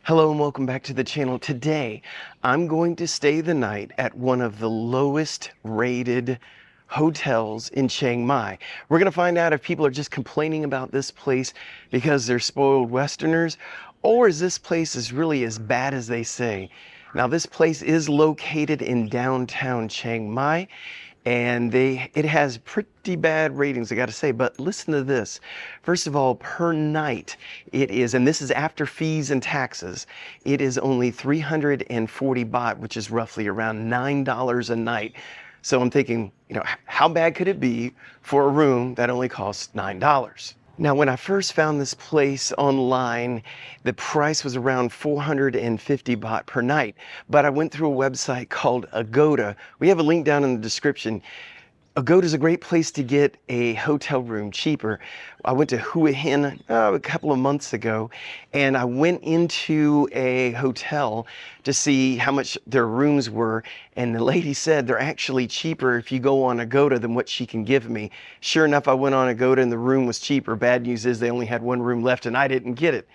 Hello and welcome back to the channel. Today, I'm going to stay the night at one of the lowest rated hotels in Chiang Mai. We're going to find out if people are just complaining about this place because they're spoiled Westerners, or is this place is really as bad as they say. Now, this place is located in downtown Chiang Mai, and it has pretty bad ratings, I gotta say, but listen to this. First of all, per night, it is, and this is after fees and taxes, it is only 340 baht, which is roughly around $9 a night. So I'm thinking, how bad could it be for a room that only costs $9? Now, when I first found this place online, the price was around 450 baht per night, but I went through a website called Agoda. We have a link down in the description. Agoda is a great place to get a hotel room cheaper. I went to Hua Hin a couple of months ago, and I went into a hotel to see how much their rooms were, and the lady said they're actually cheaper if you go on Agoda than what she can give me. Sure enough, I went on Agoda and the room was cheaper. Bad news is they only had one room left and I didn't get it.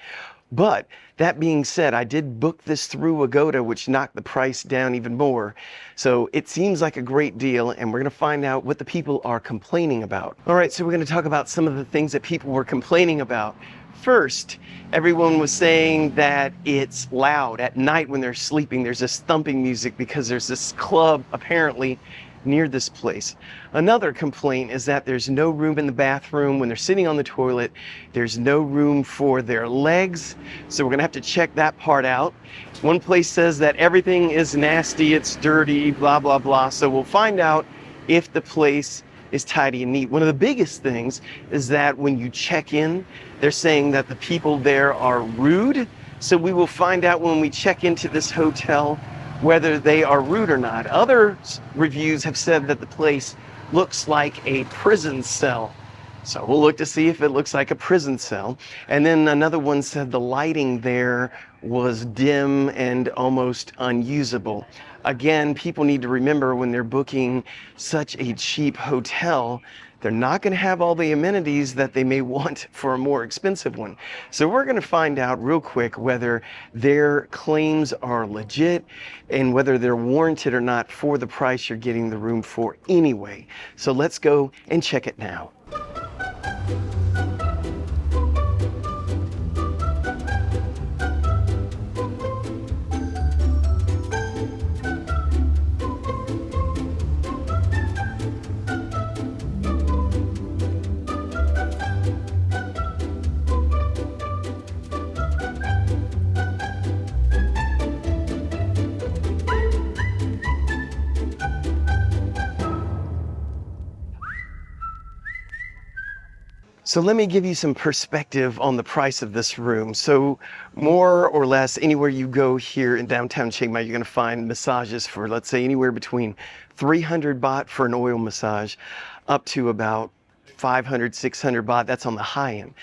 But that being said, I did book this through Agoda, which knocked the price down even more. So it seems like a great deal, and we're going to find out what the people are complaining about. All right, so we're going to talk about some of the things that people were complaining about. First, everyone was saying that it's loud at night when they're sleeping. There's this thumping music because there's this club apparently near this place. Another complaint is that there's no room in the bathroom when they're sitting on the toilet. There's no room for their legs, so we're gonna have to check that part out. One place says that everything is nasty, it's dirty, blah, blah, blah. So we'll find out if the place is tidy and neat. One of the biggest things is that when you check in, they're saying that the people there are rude. So we will find out when we check into this hotel whether they are rude or not. Other reviews have said that the place looks like a prison cell. So we'll look to see if it looks like a prison cell. And then another one said the lighting there was dim and almost unusable. Again, people need to remember when they're booking such a cheap hotel, they're not going to have all the amenities that they may want for a more expensive one. So we're going to find out real quick whether their claims are legit and whether they're warranted or not for the price you're getting the room for anyway. So let's go and check it now. So let me give you some perspective on the price of this room. So more or less anywhere you go here in downtown Chiang Mai, you're going to find massages for, let's say, anywhere between 300 baht for an oil massage up to about 500, 600 baht. That's on the high end.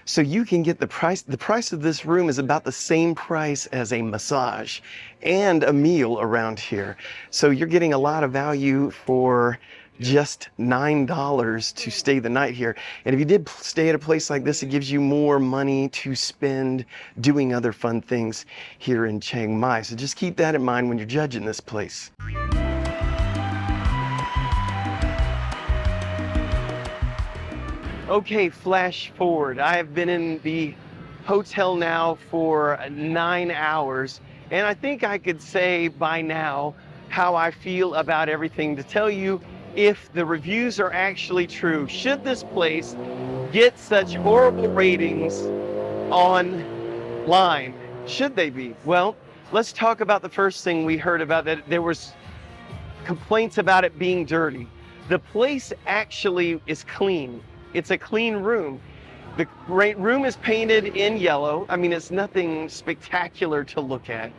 So you can get the price of this room is about the same price as a massage and a meal around here. So you're getting a lot of value for just $9 to stay the night here. And if you did stay at a place like this, it gives you more money to spend doing other fun things here in Chiang Mai. So just keep that in mind when you're judging this place. Okay, flash forward. I have been in the hotel now for 9 hours, and I think I could say by now how I feel about everything to tell you if the reviews are actually true. Should this place get such horrible ratings online? Should they be? Well, let's talk about the first thing we heard about, that there was complaints about it being dirty. The place actually is clean. It's a clean room. The room is painted in yellow. I mean, it's nothing spectacular to look at,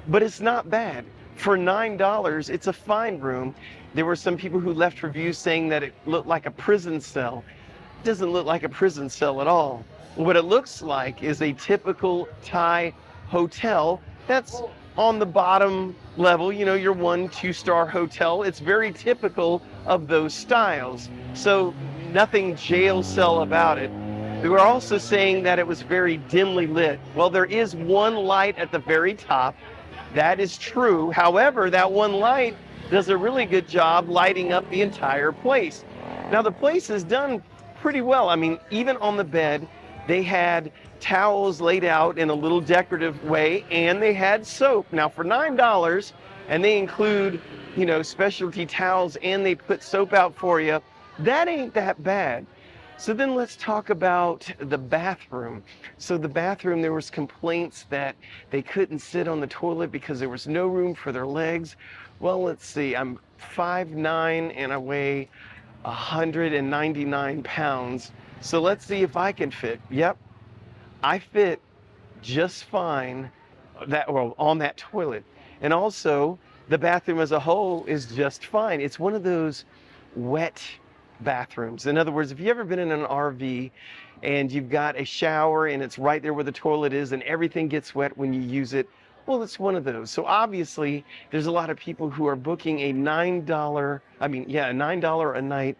but it's not bad. For $9, it's a fine room. There were some people who left reviews saying that it looked like a prison cell. It doesn't look like a prison cell at all. What it looks like is a typical Thai hotel that's on the bottom level, your 1-2-star hotel. It's very typical of those styles. So nothing jail cell about it. They were also saying that it was very dimly lit. Well, there is one light at the very top. That is true. However, that one light does a really good job lighting up the entire place. Now, the place is done pretty well. I mean, even on the bed, they had towels laid out in a little decorative way, and they had soap. Now, for $9, and they include, you know, specialty towels, and they put soap out for you, that ain't that bad. So then let's talk about the bathroom. So the bathroom, there was complaints that they couldn't sit on the toilet because there was no room for their legs. Well, let's see, I'm 5'9" and I weigh 199 pounds. So let's see if I can fit. Yep, I fit just fine on that toilet. And also, the bathroom as a whole is just fine. It's one of those wet bathrooms. In other words, if you've ever been in an RV and you've got a shower and it's right there where the toilet is and everything gets wet when you use it, well, it's one of those. So obviously, there's a lot of people who are booking a $9 a night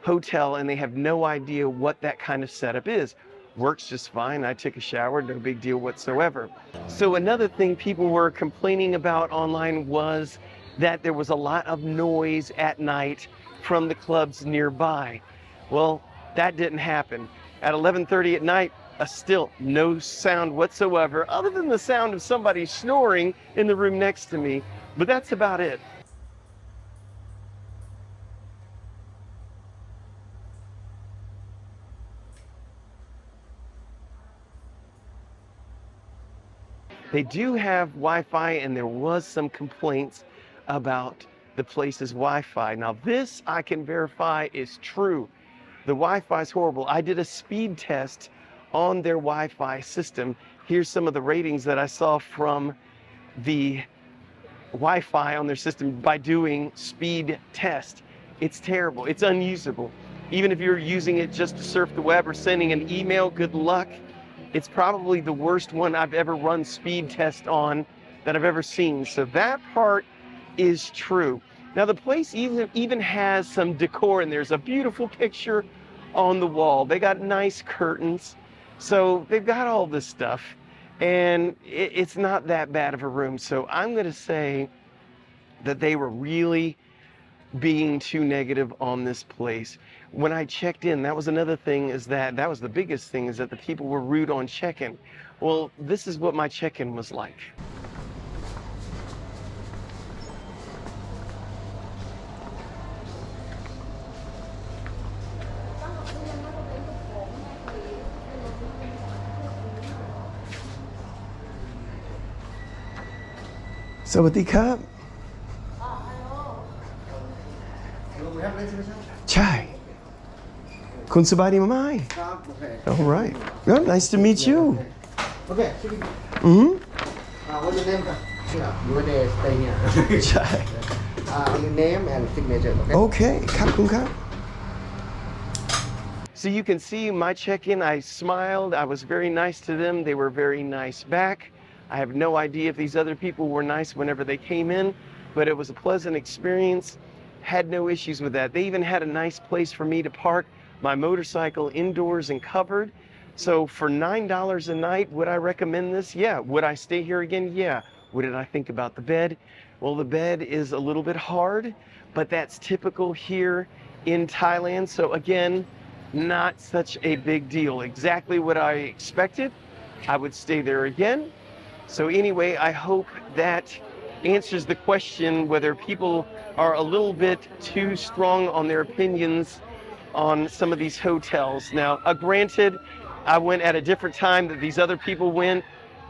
hotel, and they have no idea what that kind of setup is. Works just fine. I took a shower, no big deal whatsoever. So another thing people were complaining about online was that there was a lot of noise at night from the clubs nearby. Well, that didn't happen. At 11:30 at night, still no sound whatsoever, other than the sound of somebody snoring in the room next to me, but that's about it. They do have Wi-Fi, and there was some complaints about the place's Wi-Fi. Now this I can verify is true. The Wi-Fi is horrible. I did a speed test on their Wi-Fi system. Here's some of the ratings that I saw from the Wi-Fi on their system by doing speed test. It's terrible. It's unusable. Even if you're using it just to surf the web or sending an email, good luck. It's probably the worst one I've ever run speed test on that I've ever seen. So that part is true. Now the place even has some decor, and there's a beautiful picture on the wall. They got nice curtains. So they've got all this stuff, and it's not that bad of a room. So I'm going to say that they were really being too negative on this place. When I checked in, that was another thing, is that was the biggest thing, is that the people were rude on check-in. Well, this is what my check-in was like. Sawadee krab. Chai. Kun sabadi mamai. All right. Well, nice to meet you. Okay. What's your name? You want to stay here. Chai. Your name and signature. Okay. Khap kun khap. So you can see my check-in, I smiled. I was very nice to them. They were very nice back. I have no idea if these other people were nice whenever they came in, but it was a pleasant experience. Had no issues with that. They even had a nice place for me to park my motorcycle indoors and covered. So for $9 a night, would I recommend this? Yeah. Would I stay here again? Yeah. What did I think about the bed? Well, the bed is a little bit hard, but that's typical here in Thailand. So again, not such a big deal. Exactly what I expected. I would stay there again. So anyway, I hope that answers the question whether people are a little bit too strong on their opinions on some of these hotels. Now, granted, I went at a different time that these other people went,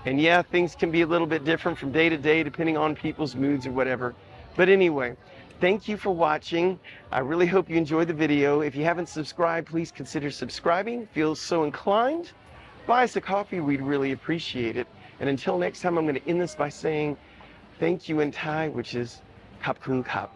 and yeah, things can be a little bit different from day to day depending on people's moods or whatever. But anyway, thank you for watching. I really hope you enjoyed the video. If you haven't subscribed, please consider subscribing. Feel so inclined, buy us a coffee. We'd really appreciate it. And until next time, I'm going to end this by saying thank you in Thai, which is Khap Kun Khap.